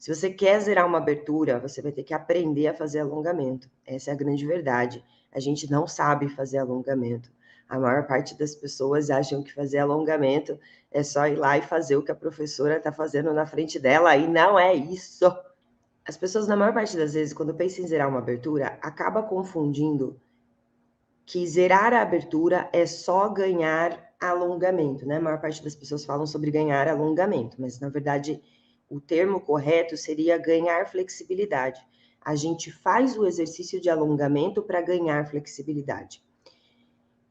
Se você quer zerar uma abertura, você vai ter que aprender a fazer alongamento. Essa é a grande verdade. A gente não sabe fazer alongamento. A maior parte das pessoas acham que fazer alongamento é só ir lá e fazer o que a professora está fazendo na frente dela, e não é isso. As pessoas, na maior parte das vezes, quando pensam em zerar uma abertura, acaba confundindo que zerar a abertura é só ganhar alongamento, né? A maior parte das pessoas falam sobre ganhar alongamento, mas na verdade o termo correto seria ganhar flexibilidade. A gente faz o exercício de alongamento para ganhar flexibilidade.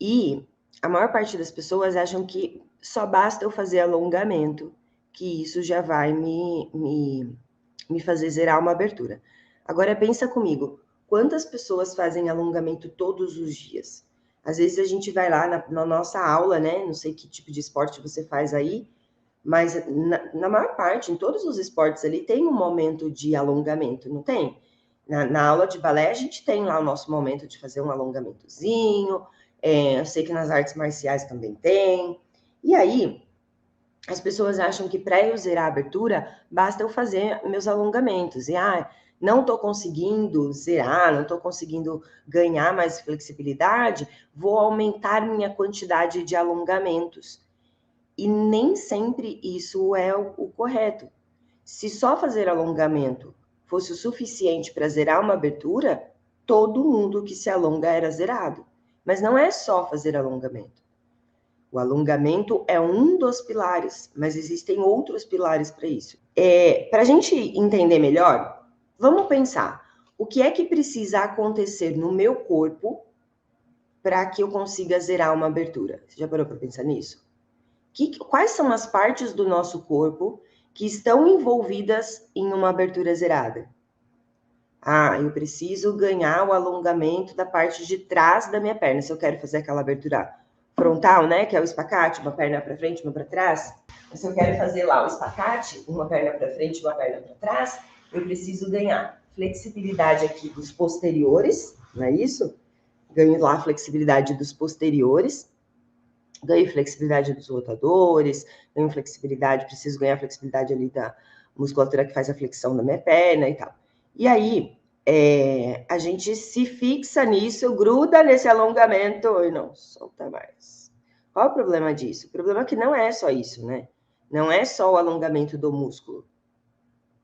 E a maior parte das pessoas acham que só basta eu fazer alongamento, que isso já vai me fazer zerar uma abertura. Agora pensa comigo, quantas pessoas fazem alongamento todos os dias? Às vezes a gente vai lá na nossa aula, né? Não sei que tipo de esporte você faz aí, mas na maior parte, em todos os esportes ali, tem um momento de alongamento, não tem? Na aula de balé, a gente tem lá o nosso momento de fazer um alongamentozinho, eu sei que nas artes marciais também tem. E aí, as pessoas acham que para eu zerar a abertura, basta eu fazer meus alongamentos. E, não estou conseguindo zerar, não estou conseguindo ganhar mais flexibilidade, vou aumentar minha quantidade de alongamentos. E nem sempre isso é o correto. Se só fazer alongamento fosse o suficiente para zerar uma abertura, todo mundo que se alonga era zerado. Mas não é só fazer alongamento. O alongamento é um dos pilares, mas existem outros pilares para isso. Para a gente entender melhor, vamos pensar. O que é que precisa acontecer no meu corpo para que eu consiga zerar uma abertura? Você já parou para pensar nisso? Quais são as partes do nosso corpo que estão envolvidas em uma abertura zerada? Eu preciso ganhar o alongamento da parte de trás da minha perna, se eu quero fazer aquela abertura frontal, né, que é o espacate, uma perna para frente, uma para trás. Se eu quero fazer lá o espacate, uma perna para frente, uma perna para trás, eu preciso ganhar flexibilidade aqui dos posteriores, não é isso? Ganho lá a flexibilidade dos posteriores, ganho flexibilidade dos rotadores, ganho flexibilidade, preciso ganhar flexibilidade ali da musculatura que faz a flexão da minha perna e tal. E aí, a gente se fixa nisso, gruda nesse alongamento e não solta mais. Qual o problema disso? O problema é que não é só isso, né? Não é só o alongamento do músculo.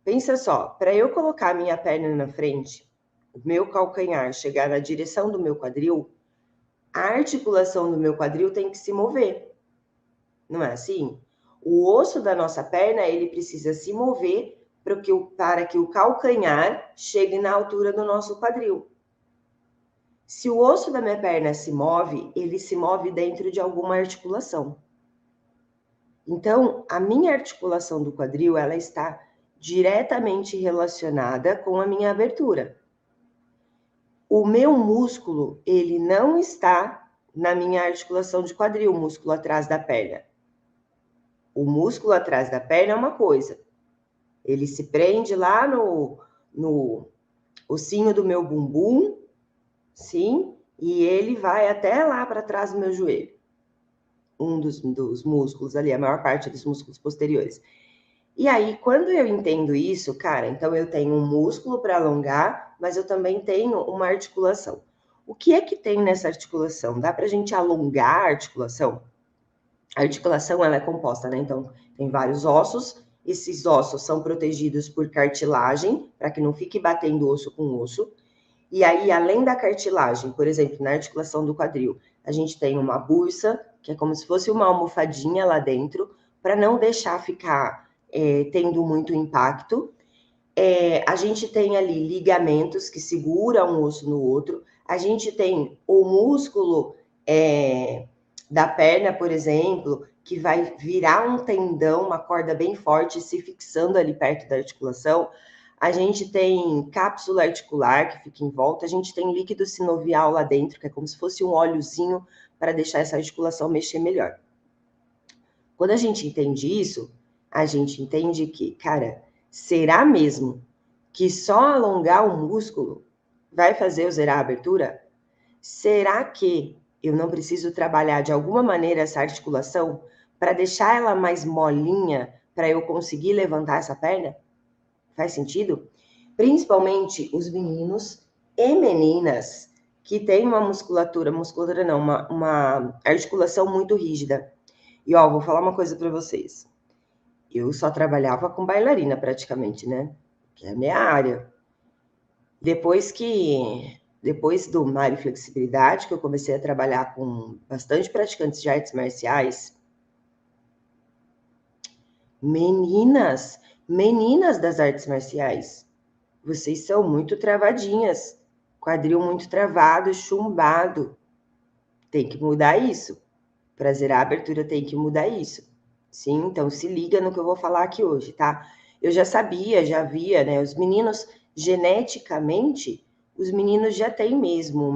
Pensa só, para eu colocar a minha perna na frente, o meu calcanhar chegar na direção do meu quadril, a articulação do meu quadril tem que se mover. Não é assim? O osso da nossa perna, ele precisa se mover para que o calcanhar chegue na altura do nosso quadril. Se o osso da minha perna se move, ele se move dentro de alguma articulação. Então, a minha articulação do quadril, ela está diretamente relacionada com a minha abertura. O meu músculo, ele não está na minha articulação de quadril, o músculo atrás da perna. O músculo atrás da perna é uma coisa. Ele se prende lá no ossinho do meu bumbum, sim, e ele vai até lá para trás do meu joelho. Um dos músculos ali, a maior parte dos músculos posteriores. E aí, quando eu entendo isso, cara, então eu tenho um músculo para alongar, mas eu também tenho uma articulação. O que é que tem nessa articulação? Dá para a gente alongar a articulação? A articulação, ela é composta, né? Então, tem vários ossos. Esses ossos são protegidos por cartilagem, para que não fique batendo osso com osso. E aí, além da cartilagem, por exemplo, na articulação do quadril, a gente tem uma bursa, que é como se fosse uma almofadinha lá dentro, para não deixar ficar tendo muito impacto. A gente tem ali ligamentos que seguram um osso no outro. A gente tem o músculo da perna, por exemplo, que vai virar um tendão, uma corda bem forte, se fixando ali perto da articulação. A gente tem cápsula articular que fica em volta, a gente tem líquido sinovial lá dentro, que é como se fosse um óleozinho para deixar essa articulação mexer melhor. Quando a gente entende isso, a gente entende que, cara, será mesmo que só alongar o músculo vai fazer eu zerar a abertura? Será que eu não preciso trabalhar de alguma maneira essa articulação para deixar ela mais molinha para eu conseguir levantar essa perna? Faz sentido? Principalmente os meninos e meninas que têm uma musculatura não, uma articulação muito rígida. E, ó, vou falar uma coisa para vocês. Eu só trabalhava com bailarina praticamente, né? Que é a minha área. Depois do Mari Flexibilidade, que eu comecei a trabalhar com bastante praticantes de artes marciais, meninas das artes marciais, vocês são muito travadinhas, quadril muito travado, chumbado. Tem que mudar isso. Para zerar a abertura tem que mudar isso. Sim, então se liga no que eu vou falar aqui hoje, tá? Eu já sabia, já via, né? Os meninos, geneticamente, os meninos já têm mesmo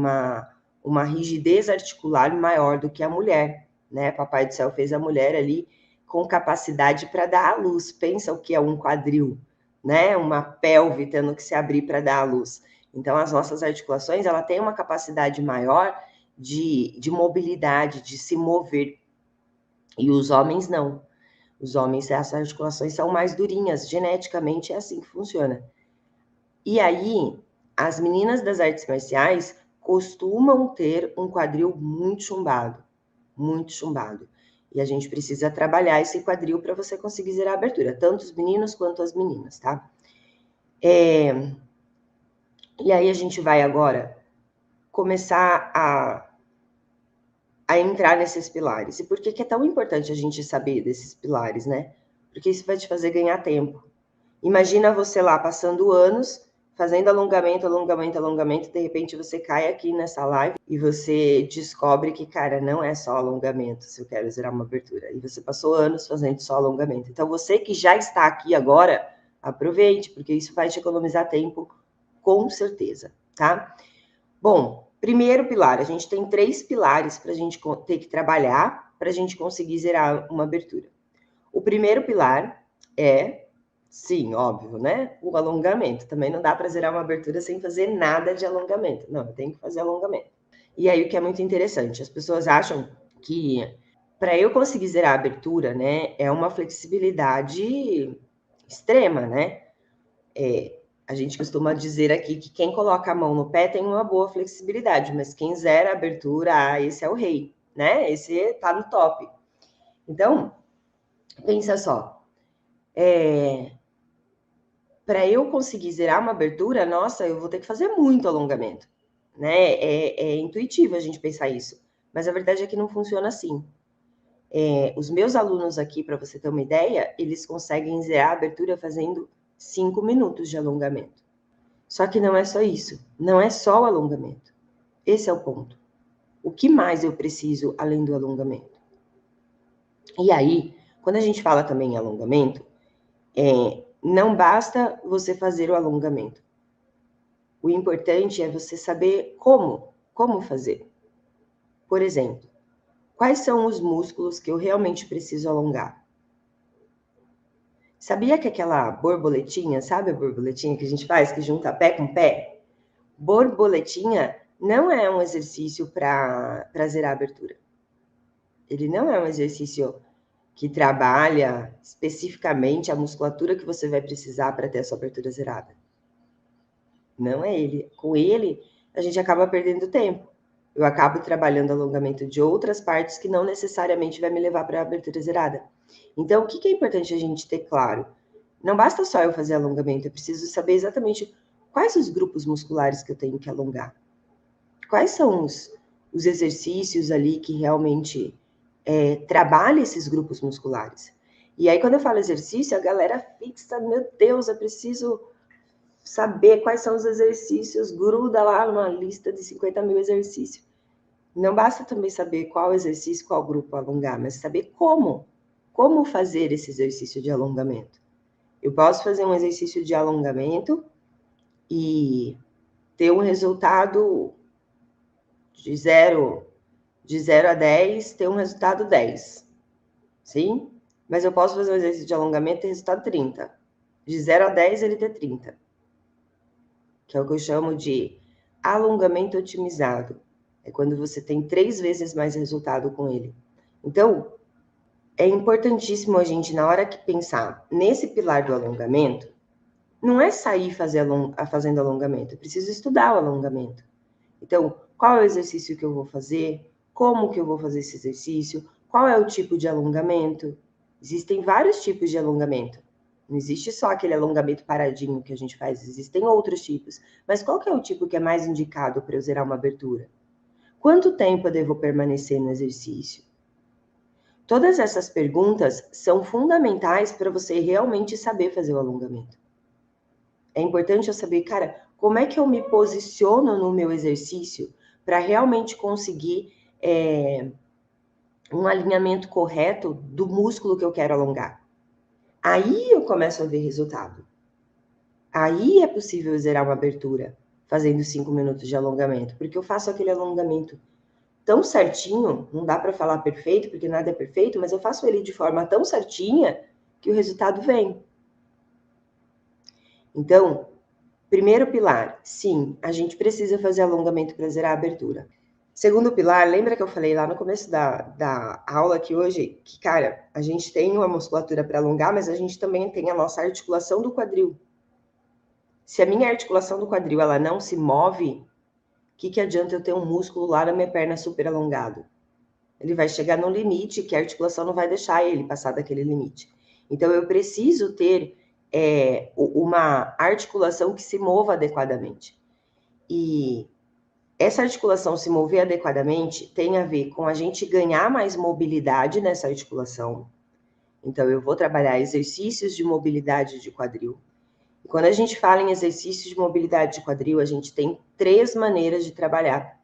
uma rigidez articular maior do que a mulher, né? Papai do céu fez a mulher ali com capacidade para dar à luz. Pensa o que é um quadril, né? Uma pelve tendo que se abrir para dar à luz. Então, as nossas articulações, ela tem uma capacidade maior de mobilidade, de se mover. E os homens não. Os homens, essas articulações são mais durinhas. Geneticamente é assim que funciona. E aí, as meninas das artes marciais costumam ter um quadril muito chumbado. Muito chumbado. E a gente precisa trabalhar esse quadril para você conseguir zerar a abertura. Tanto os meninos quanto as meninas, tá? E aí a gente vai agora começar a entrar nesses pilares. E por que é tão importante a gente saber desses pilares, né? Porque isso vai te fazer ganhar tempo. Imagina você lá passando anos, fazendo alongamento, de repente você cai aqui nessa live e você descobre que, cara, não é só alongamento se eu quero zerar uma abertura. E você passou anos fazendo só alongamento. Então, você que já está aqui agora, aproveite, porque isso vai te economizar tempo, com certeza, tá? Bom, primeiro pilar, a gente tem 3 pilares para a gente ter que trabalhar para a gente conseguir zerar uma abertura. O primeiro pilar é, sim, óbvio, né? O alongamento. Também não dá para zerar uma abertura sem fazer nada de alongamento. Não, tem que fazer alongamento. E aí o que é muito interessante, as pessoas acham que para eu conseguir zerar a abertura, né, é uma flexibilidade extrema, né? A gente costuma dizer aqui que quem coloca a mão no pé tem uma boa flexibilidade, mas quem zera a abertura, esse é o rei, né? Esse tá no top. Então, pensa só. Para eu conseguir zerar uma abertura, nossa, eu vou ter que fazer muito alongamento, né? É intuitivo a gente pensar isso, mas a verdade é que não funciona assim. Os meus alunos aqui, para você ter uma ideia, eles conseguem zerar a abertura fazendo 5 minutos de alongamento. Só que não é só isso, não é só o alongamento. Esse é o ponto. O que mais eu preciso além do alongamento? E aí, quando a gente fala também em alongamento, não basta você fazer o alongamento. O importante é você saber como fazer. Por exemplo, quais são os músculos que eu realmente preciso alongar? Sabia que aquela borboletinha, sabe a borboletinha que a gente faz, que junta pé com pé? Borboletinha não é um exercício para zerar a abertura. Ele não é um exercício que trabalha especificamente a musculatura que você vai precisar para ter a sua abertura zerada. Não é ele. Com ele, a gente acaba perdendo tempo. Eu acabo trabalhando alongamento de outras partes que não necessariamente vai me levar para a abertura zerada. Então, o que é importante a gente ter claro? Não basta só eu fazer alongamento, eu preciso saber exatamente quais os grupos musculares que eu tenho que alongar. Quais são os exercícios ali que realmente trabalham esses grupos musculares. E aí, quando eu falo exercício, a galera fixa, meu Deus, eu preciso saber quais são os exercícios, gruda lá numa lista de 50 mil exercícios. Não basta também saber qual exercício, qual grupo alongar, mas saber como fazer esse exercício de alongamento. Eu posso fazer um exercício de alongamento e ter um resultado de 0 a 10, ter um resultado 10. Sim? Mas eu posso fazer um exercício de alongamento e ter resultado 30. De 0 a 10, ele ter 30. Que é o que eu chamo de alongamento otimizado. É quando você tem 3 vezes mais resultado com ele. Então, é importantíssimo a gente, na hora que pensar nesse pilar do alongamento, não é sair fazendo alongamento, eu preciso estudar o alongamento. Então, qual é o exercício que eu vou fazer? Como que eu vou fazer esse exercício? Qual é o tipo de alongamento? Existem vários tipos de alongamento. Não existe só aquele alongamento paradinho que a gente faz, existem outros tipos. Mas qual que é o tipo que é mais indicado para eu zerar uma abertura? Quanto tempo eu devo permanecer no exercício? Todas essas perguntas são fundamentais para você realmente saber fazer o alongamento. É importante eu saber, cara, como é que eu me posiciono no meu exercício para realmente conseguir um alinhamento correto do músculo que eu quero alongar. Aí eu começo a ver resultado. Aí é possível zerar uma abertura fazendo 5 minutos de alongamento, porque eu faço aquele alongamento tão certinho, não dá para falar perfeito, porque nada é perfeito, mas eu faço ele de forma tão certinha que o resultado vem. Então, primeiro pilar, sim, a gente precisa fazer alongamento para zerar a abertura. Segundo pilar, lembra que eu falei lá no começo da aula aqui hoje, que, cara, a gente tem uma musculatura para alongar, mas a gente também tem a nossa articulação do quadril. Se a minha articulação do quadril ela não se move, o que adianta eu ter um músculo lá na minha perna super alongado? Ele vai chegar no limite que a articulação não vai deixar ele passar daquele limite. Então, eu preciso ter uma articulação que se mova adequadamente. E essa articulação se mover adequadamente tem a ver com a gente ganhar mais mobilidade nessa articulação. Então, eu vou trabalhar exercícios de mobilidade de quadril. E quando a gente fala em exercícios de mobilidade de quadril, a gente tem três maneiras de trabalhar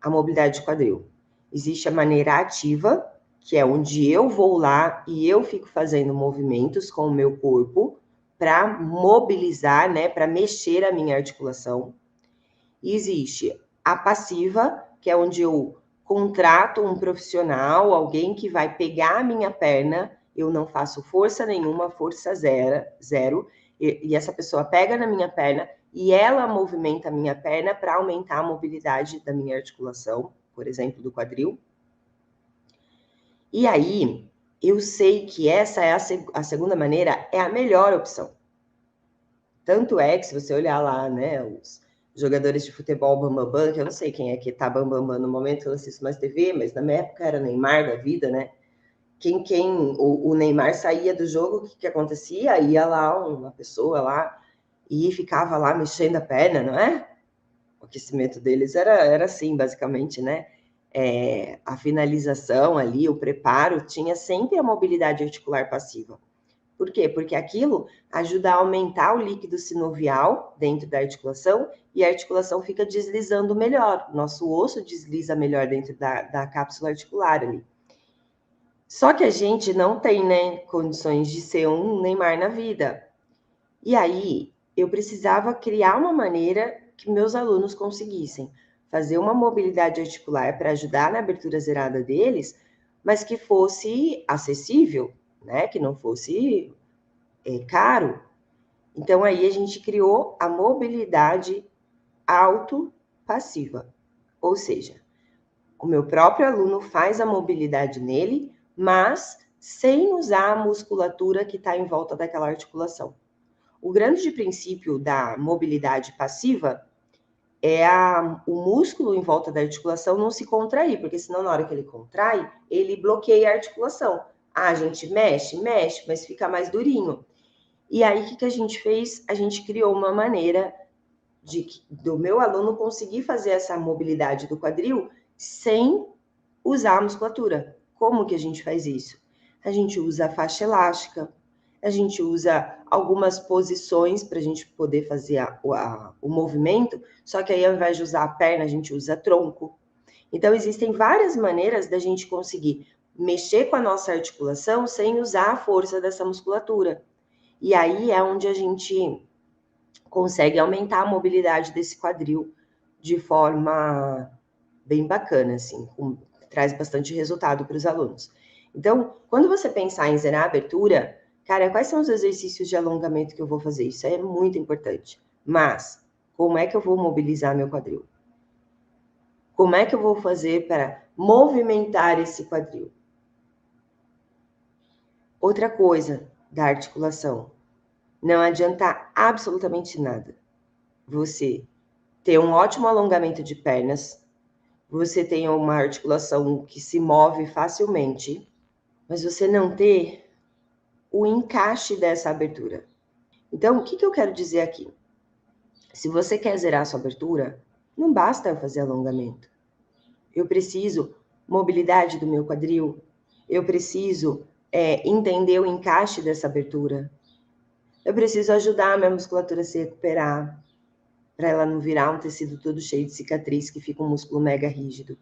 a mobilidade de quadril. Existe a maneira ativa, que é onde eu vou lá e eu fico fazendo movimentos com o meu corpo para mobilizar, né, para mexer a minha articulação. E existe a passiva, que é onde eu contrato um profissional, alguém que vai pegar a minha perna, eu não faço força nenhuma, força zero, e essa pessoa pega na minha perna e ela movimenta a minha perna para aumentar a mobilidade da minha articulação, por exemplo, do quadril. E aí, eu sei que essa é a segunda maneira, é a melhor opção. Tanto é que se você olhar lá, né, os jogadores de futebol bambambam, que eu não sei quem é que tá bambambam no momento, eu não assisto mais TV, mas na minha época era Neymar da vida, né? O Neymar saía do jogo, o que acontecia? Ia lá uma pessoa lá e ficava lá mexendo a perna, não é? O aquecimento deles era assim, basicamente, né? A finalização ali, o preparo, tinha sempre a mobilidade articular passiva. Por quê? Porque aquilo ajuda a aumentar o líquido sinovial dentro da articulação e a articulação fica deslizando melhor. Nosso osso desliza melhor dentro da cápsula articular ali. Só que a gente não tem, né, condições de ser um Neymar na vida. E aí, eu precisava criar uma maneira que meus alunos conseguissem fazer uma mobilidade articular para ajudar na abertura zerada deles, mas que fosse acessível, né? Que não fosse caro. Então, aí a gente criou a mobilidade autopassiva. Ou seja, o meu próprio aluno faz a mobilidade nele, mas sem usar a musculatura que está em volta daquela articulação. O grande princípio da mobilidade passiva é o músculo em volta da articulação não se contrair, porque senão na hora que ele contrai, ele bloqueia a articulação. A gente mexe, mas fica mais durinho. E aí, o que a gente fez? A gente criou uma maneira do meu aluno conseguir fazer essa mobilidade do quadril sem usar a musculatura. Como que a gente faz isso? A gente usa a faixa elástica, a gente usa algumas posições para a gente poder fazer o movimento, só que aí ao invés de usar a perna, a gente usa tronco. Então, existem várias maneiras da gente conseguir mexer com a nossa articulação sem usar a força dessa musculatura. E aí é onde a gente consegue aumentar a mobilidade desse quadril de forma bem bacana, assim, traz bastante resultado para os alunos. Então, quando você pensar em zerar a abertura, cara, quais são os exercícios de alongamento que eu vou fazer? Isso é muito importante. Mas, como é que eu vou mobilizar meu quadril? Como é que eu vou fazer para movimentar esse quadril? Outra coisa da articulação. não adianta absolutamente nada você ter um ótimo alongamento de pernas, você tem uma articulação que se move facilmente, mas você não ter o encaixe dessa abertura. Então, o que eu quero dizer aqui? Se você quer zerar a sua abertura, não basta eu fazer alongamento. Eu preciso mobilidade do meu quadril, eu preciso entender o encaixe dessa abertura, eu preciso ajudar a minha musculatura a se recuperar, para ela não virar um tecido todo cheio de cicatriz que fica um músculo mega rígido.